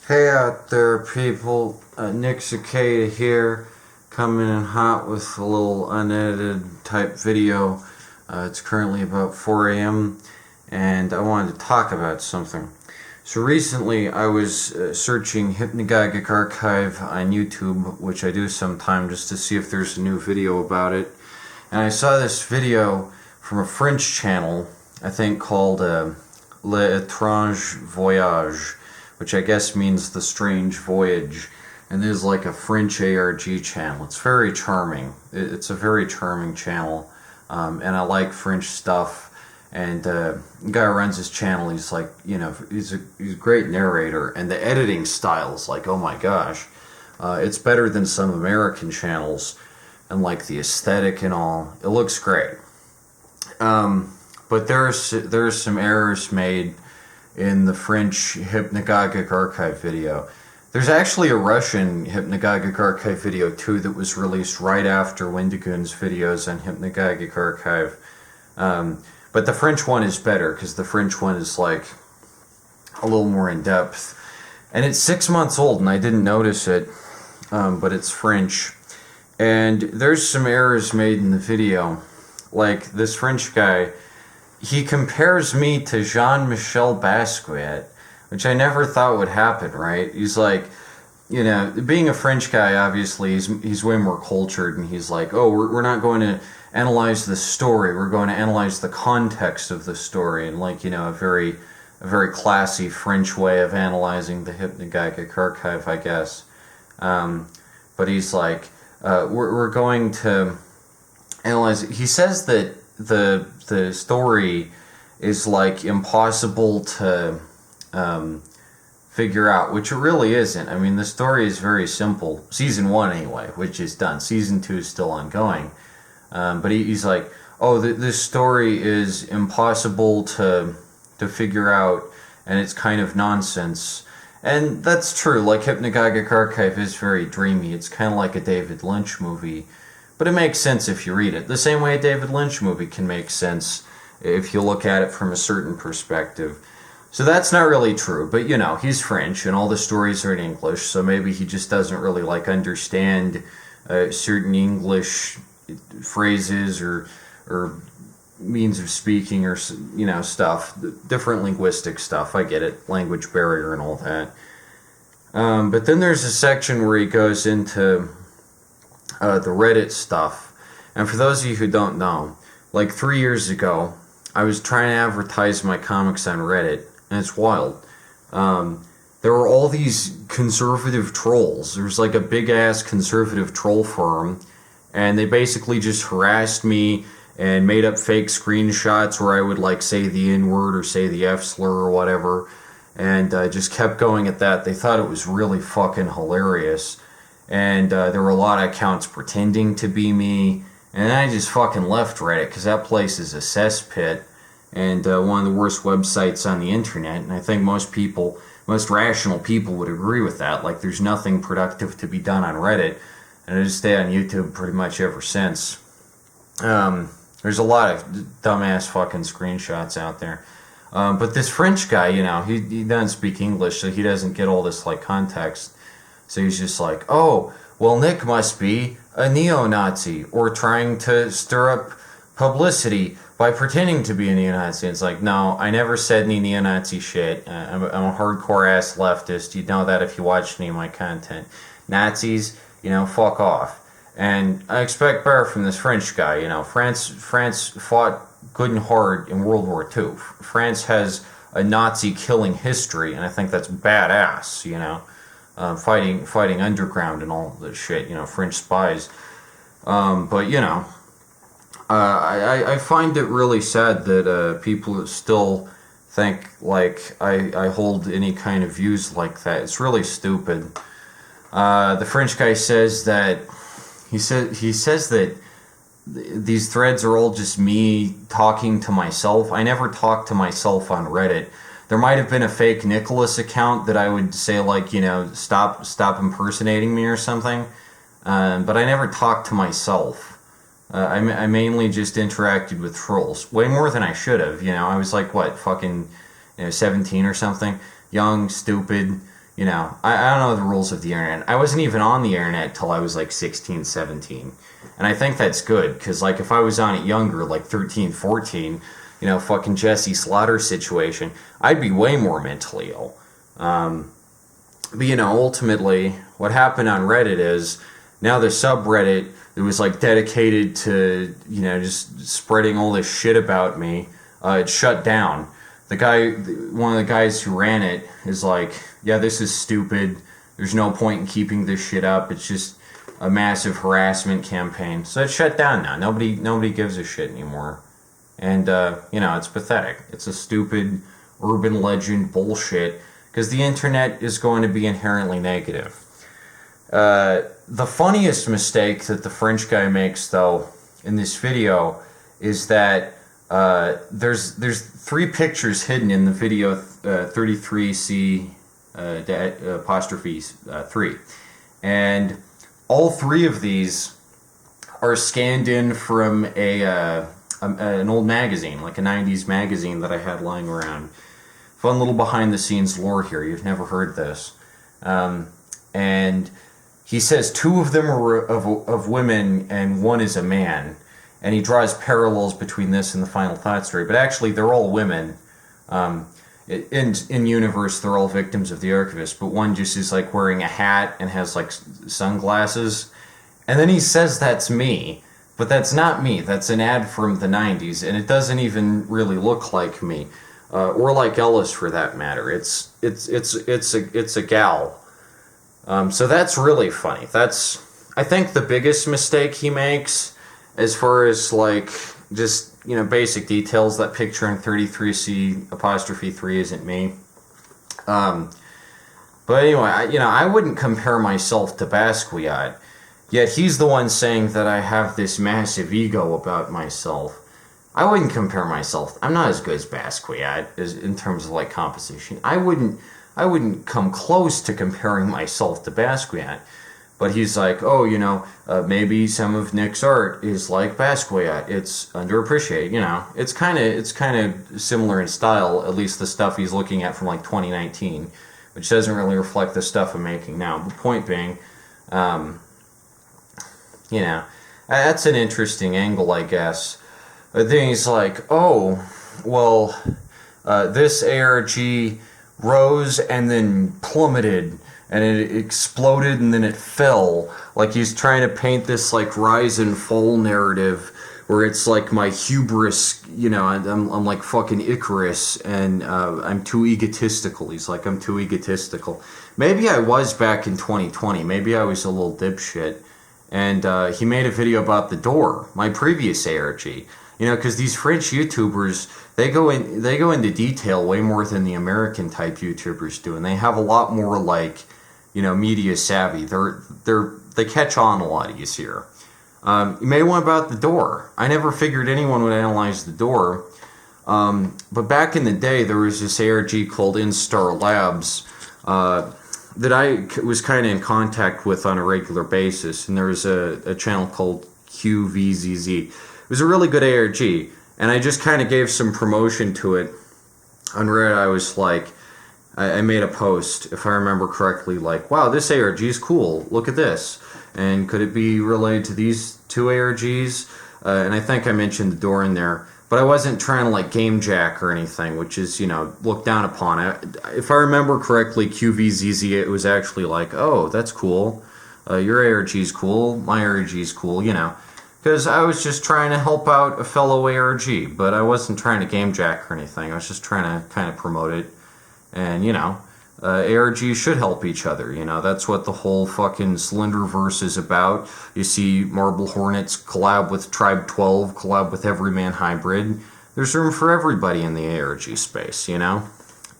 Hey out there, people. Nick Cicada here, coming in hot with a little unedited type video. It's currently about 4 a.m. and I wanted to talk about something. So recently I was searching Hypnagogic Archive on YouTube, which I do sometime just to see if there's a new video about it. And I saw this video from a French channel, I think called L'Étrange Voyage, which I guess means The Strange Voyage, and there's like a French ARG channel. It's very charming. It's a very charming channel, and I like French stuff. And the guy who runs his channel, he's like, he's a great narrator, and the editing style is like, oh my gosh, it's better than some American channels, and like the aesthetic and all, it looks great. But there's some errors made in the French Hypnagogic Archive video. There's actually a Russian Hypnagogic Archive video too that was released right after Wendigoon's videos on Hypnagogic Archive. But the French one is better because the French one is like a little more in depth. And it's 6 months old and I didn't notice it, but it's French. And there's some errors made in the video. Like this French guy, he compares me to Jean-Michel Basquiat, which I never thought would happen, right? He's like, being a French guy, obviously, he's way more cultured, and he's like, oh, we're not going to analyze the story, we're going to analyze the context of the story, and like, a very classy French way of analyzing the Hypnagogic Archive, I guess. But he's like, we're going to analyze it. He says that the story is like impossible to figure out, which it really isn't. I mean, the story is very simple. Season 1 anyway, which is done. Season 2 is still ongoing. But he's like, oh, this story is impossible to figure out, and it's kind of nonsense. And that's true. Like, Hypnagogic Archive is very dreamy. It's kind of like a David Lynch movie. But it makes sense if you read it. The same way a David Lynch movie can make sense if you look at it from a certain perspective. So that's not really true, but he's French and all the stories are in English, so maybe he just doesn't really like understand certain English phrases or means of speaking or stuff, different linguistic stuff. I get it, language barrier and all that. But then there's a section where he goes into the Reddit stuff. And for those of you who don't know, like 3 years ago, I was trying to advertise my comics on Reddit, and it's wild. There were all these conservative trolls. There was like a big-ass conservative troll firm, and they basically just harassed me and made up fake screenshots where I would like say the N-word or say the F-slur or whatever, and just kept going at that. They thought it was really fucking hilarious. And there were a lot of accounts pretending to be me, and I just fucking left Reddit because that place is a cesspit and one of the worst websites on the internet. And I think most rational people would agree with that. Like, there's nothing productive to be done on Reddit, and I just stay on YouTube pretty much ever since. There's a lot of dumbass fucking screenshots out there. But this French guy, he doesn't speak English, so he doesn't get all this like context. So he's just like, oh, well, Nick must be a neo-Nazi or trying to stir up publicity by pretending to be a neo-Nazi. It's like, no, I never said any neo-Nazi shit. I'm a hardcore-ass leftist. You'd know that if you watched any of my content. Nazis, fuck off. And I expect better from this French guy. France fought good and hard in World War II. France has a Nazi killing history, and I think that's badass, fighting underground and all this shit, French spies. But I find it really sad that people still think like I hold any kind of views like that. It's really stupid. The French guy says that he says that these threads are all just me talking to myself. I never talk to myself on Reddit. There might have been a fake Nicholas account that I would say like, stop impersonating me or something. But I never talked to myself. I mainly just interacted with trolls. Way more than I should have, I was like, what, fucking 17 or something? Young, stupid, You know, I don't know the rules of the internet. I wasn't even on the internet till I was like 16, 17. And I think that's good, because like if I was on it younger, like 13, 14, you know, fucking Jesse Slaughter situation, I'd be way more mentally ill. But you know, ultimately, what happened on Reddit is now the subreddit that was like dedicated to, you know, just spreading all this shit about me, it shut down. The guy, one of the guys who ran it is like, yeah, this is stupid. There's no point in keeping this shit up. It's just a massive harassment campaign. So it's shut down now. Nobody gives a shit anymore. And, you know, it's pathetic. It's a stupid urban legend bullshit, because the internet is going to be inherently negative. The funniest mistake that the French guy makes, though, in this video is that there's 3 pictures hidden in the video 33C apostrophe 3. And all 3 of these are scanned in from an old magazine, like a 90s magazine that I had lying around. Fun little behind-the-scenes lore here. You've never heard this. And he says 2 of them are of women and 1 is a man. And he draws parallels between this and the Final Thought story. But actually, they're all women. In universe, they're all victims of the Archivist. But one just is like wearing a hat and has like sunglasses. And then he says that's me. But that's not me. That's an ad from the 90s. And it doesn't even really look like me. Or like Ellis, for that matter. It's a gal. So that's really funny. That's, I think, the biggest mistake he makes, as far as like just, you know, basic details. That picture in 33C apostrophe 3 isn't me. But anyway, I wouldn't compare myself to Basquiat. Yet he's the one saying that I have this massive ego about myself. I wouldn't compare myself. I'm not as good as Basquiat in terms of like composition. I wouldn't come close to comparing myself to Basquiat. But he's like, oh, you know, maybe some of Nick's art is like Basquiat. It's underappreciated, you know. It's kind of similar in style, at least the stuff he's looking at from like 2019, which doesn't really reflect the stuff I'm making now. The point being, you know, that's an interesting angle, I guess. But then he's like, oh, well, this ARG rose and then plummeted, and it exploded and then it fell. Like he's trying to paint this like rise and fall narrative where it's like my hubris, you know, I'm like fucking Icarus, and I'm too egotistical. He's like, I'm too egotistical. Maybe I was back in 2020. Maybe I was a little dipshit. And he made a video about The Door, my previous ARG. You know, because these French YouTubers, they go into detail way more than the American type YouTubers do, and they have a lot more like, you know, media savvy. They catch on a lot easier. You may want about The Door. I never figured anyone would analyze The Door, but back in the day there was this ARG called Instar Labs that I was kind of in contact with on a regular basis, and there was a channel called QVZZ. It was a really good ARG, and I just kind of gave some promotion to it. On Reddit, I was like, I made a post, if I remember correctly, like, wow, this ARG is cool, look at this. And could it be related to these 2 ARGs? And I think I mentioned The Door in there, but I wasn't trying to like game jack or anything, which is, you know, looked down upon. If I remember correctly, QVZZ, it was actually like, oh, that's cool. Your ARG is cool, my ARG is cool, you know. Because I was just trying to help out a fellow ARG, but I wasn't trying to game jack or anything. I was just trying to kind of promote it. And, you know, ARGs should help each other, you know. That's what the whole fucking Slenderverse is about. You see Marble Hornets collab with Tribe 12, collab with Everyman Hybrid. There's room for everybody in the ARG space, you know.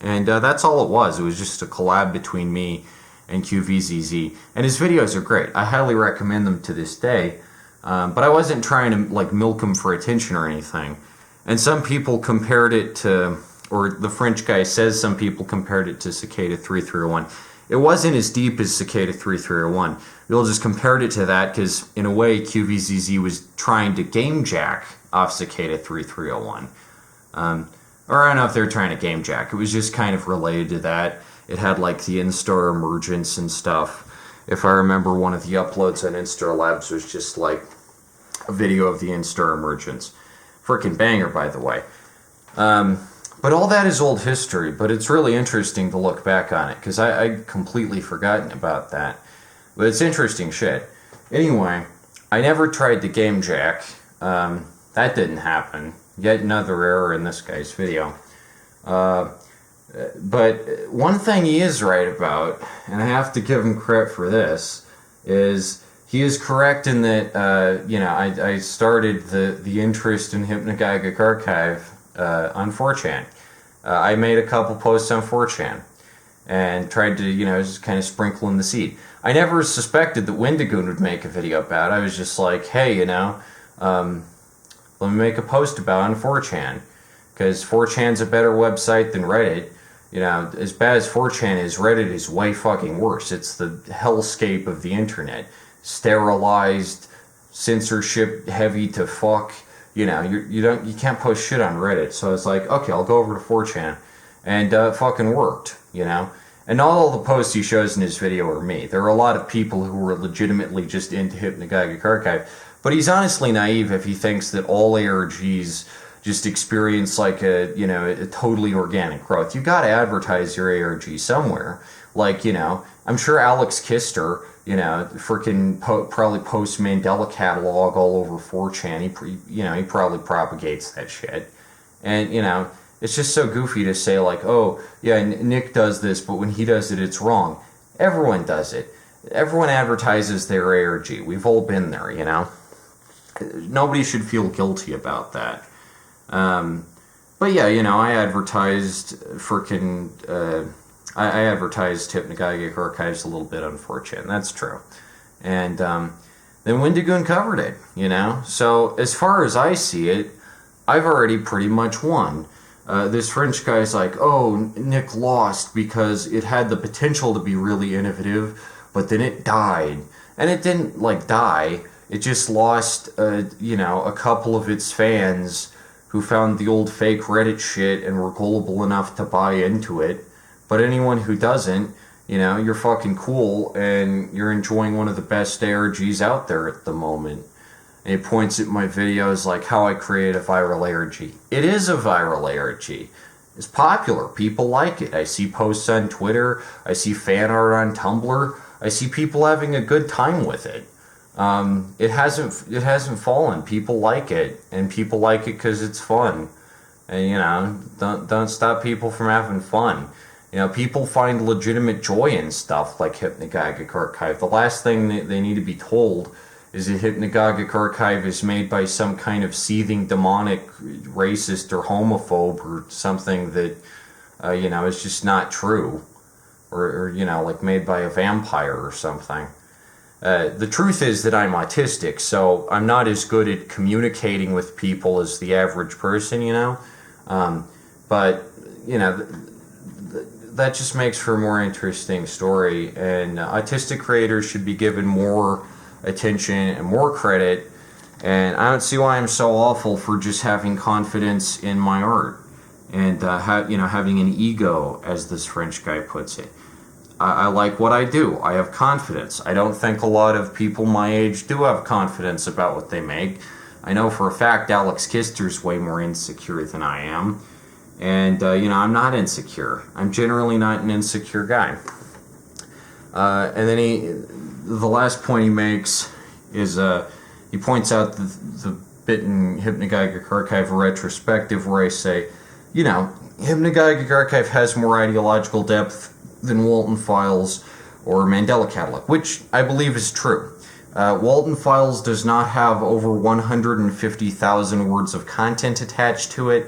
And that's all it was. It was just a collab between me and QVZZ. And his videos are great. I highly recommend them to this day. But I wasn't trying to like milk him for attention or anything. And some people compared it to, or the French guy says some people compared it to Cicada 3301. It wasn't as deep as Cicada 3301. We'll just compared it to that because in a way QVZZ was trying to game jack off Cicada 3301. Or I don't know if they were trying to game jack. It was just kind of related to that. it had like the instar emergence and stuff. If I remember, one of the uploads on Instar Labs was just like a video of the instar emergence. Freaking banger, by the way. But all that is old history, but it's really interesting to look back on it, because I'd completely forgotten about that. But it's interesting shit. Anyway, I never tried the game jack. That didn't happen. Yet another error in this guy's video. But one thing he is right about, and I have to give him credit for this, is he is correct in that, I started the interest in Hypnagogic Archive on 4chan. I made a couple posts on 4chan and tried to, just kind of sprinkle in the seed. I never suspected that Wendigoon would make a video about it. I was just like, hey, let me make a post about it on 4chan, because 4chan's a better website than Reddit. As bad as 4chan is, Reddit is way fucking worse. It's the hellscape of the internet. Sterilized, censorship heavy to fuck. You can't post shit on Reddit. So it's like, okay, I'll go over to 4chan, and it fucking worked. And not all the posts he shows in his video are me. There are a lot of people who are legitimately just into Hypnagogic Archive, but he's honestly naive if he thinks that all ARGs just experience like a totally organic growth. You got to advertise your ARG somewhere. Like, I'm sure Alex Kister, freaking probably posts Mandela catalog all over 4chan. He probably propagates that shit. And, it's just so goofy to say like, oh, yeah, Nick does this, but when he does it, it's wrong. Everyone does it. Everyone advertises their ARG. We've all been there, Nobody should feel guilty about that. But yeah, I advertised I advertised Hypnagogic Archives a little bit on 4chan. That's true. And then Wendigoon covered it, So as far as I see it, I've already pretty much won. This French guy's like, oh, Nick lost because it had the potential to be really innovative, but then it died. And it didn't, die. It just lost, a couple of its fans who found the old fake Reddit shit and were gullible enough to buy into it. But anyone who doesn't, you're fucking cool and you're enjoying one of the best ARGs out there at the moment. And he points at my videos like how I create a viral ARG. It is a viral ARG. It's popular. People like it. I see posts on Twitter. I see fan art on Tumblr. I see people having a good time with it. It hasn't fallen. People like it, and people like it because it's fun. And don't stop people from having fun. People find legitimate joy in stuff like Hypnagogic Archive. The last thing they need to be told is that Hypnagogic Archive is made by some kind of seething demonic racist or homophobe or something that is just not true, or made by a vampire or something. The truth is that I'm autistic, so I'm not as good at communicating with people as the average person, But, that just makes for a more interesting story, and autistic creators should be given more attention and more credit, and I don't see why I'm so awful for just having confidence in my art, and, having an ego, as this French guy puts it. I like what I do. I have confidence. I don't think a lot of people my age do have confidence about what they make. I know for a fact Alex Kister's way more insecure than I am. And, I'm not insecure. I'm generally not an insecure guy. And then the last point he makes is he points out the bit in Hypnagogic Archive retrospective where I say, Hypnagogic Archive has more ideological depth than Walton Files or Mandela Catalog, which I believe is true. Walton Files does not have over 150,000 words of content attached to it,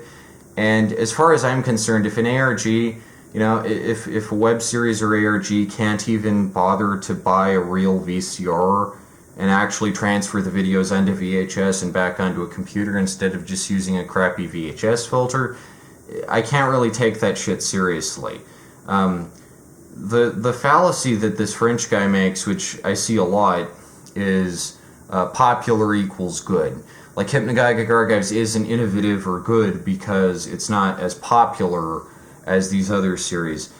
and as far as I'm concerned, if an ARG, if a web series or ARG can't even bother to buy a real VCR and actually transfer the videos onto VHS and back onto a computer instead of just using a crappy VHS filter, I can't really take that shit seriously. The fallacy that this French guy makes, which I see a lot, is popular equals good. Like Hypnagogic Archives isn't innovative or good because it's not as popular as these other series.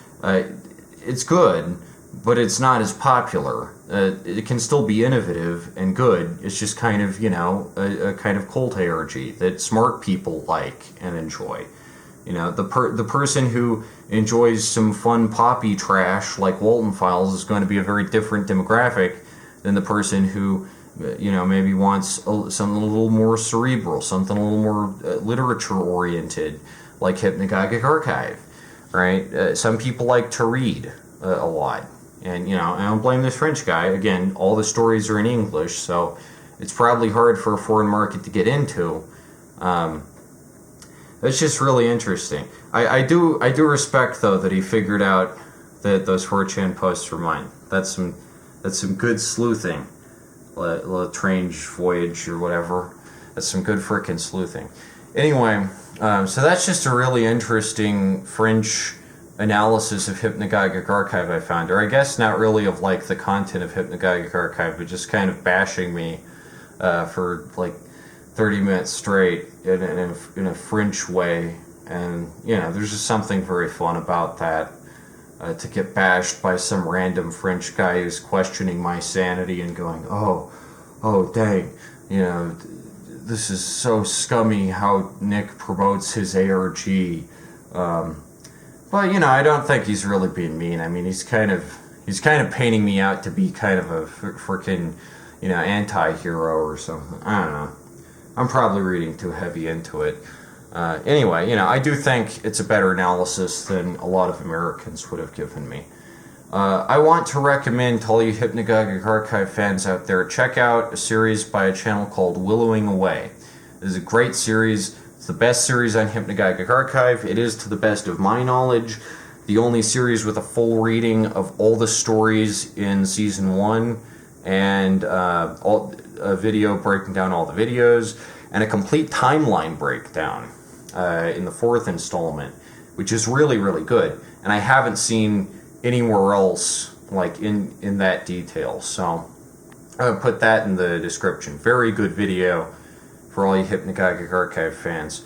it's good, but it's not as popular. It can still be innovative and good. It's just kind of, a kind of cult ARG that smart people like and enjoy. The person who enjoys some fun poppy trash like Walton Files is going to be a very different demographic than the person who, maybe wants something a little more cerebral, something a little more literature-oriented, like Hypnagogic Archive, right? Some people like to read a lot. And, I don't blame this French guy. Again, all the stories are in English, so it's probably hard for a foreign market to get into. It's just really interesting. I do respect, though, that he figured out that those 4chan posts were mine. That's some good sleuthing. L'Étrange Voyage or whatever. That's some good frickin' sleuthing. Anyway, so that's just a really interesting French analysis of Hypnagogic Archive I found, or I guess not really of like the content of Hypnagogic Archive, but just kind of bashing me for like 30 minutes straight in a French way. And there's just something very fun about that, to get bashed by some random French guy who's questioning my sanity and going, oh dang, this is so scummy how Nick promotes his ARG. But I don't think he's really being mean. I mean, he's kind of painting me out to be kind of a freaking, anti-hero or something. I don't know. I'm probably reading too heavy into it. Anyway, I do think it's a better analysis than a lot of Americans would have given me. I want to recommend to all you Hypnagogic Archive fans out there, check out a series by a channel called Willowing Away. This is a great series. It's the best series on Hypnagogic Archive. It is, to the best of my knowledge, the only series with a full reading of all the stories in Season 1, and a video breaking down all the videos, and a complete timeline breakdown in the 4th installment, which is really, really good. And I haven't seen anywhere else like in that detail. So I'll put that in the description. Very good video for all you Hypnagogic Archive fans.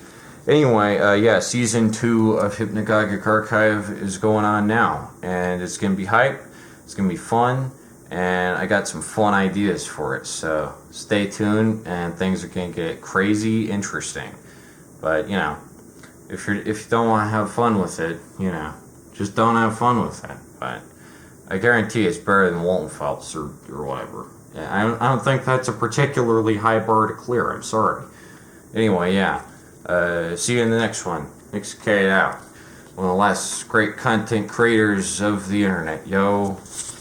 Anyway, Season 2 of Hypnagogic Archive is going on now, and it's going to be hype, it's going to be fun, and I got some fun ideas for it, so stay tuned, and things are going to get crazy interesting. But, if you don't want to have fun with it, just don't have fun with it. But I guarantee it's better than Walton Files or whatever. Yeah, I don't think that's a particularly high bar to clear. I'm sorry. Anyway, see you in the next one. Nick's K out. One of the last great content creators of the internet. Yo.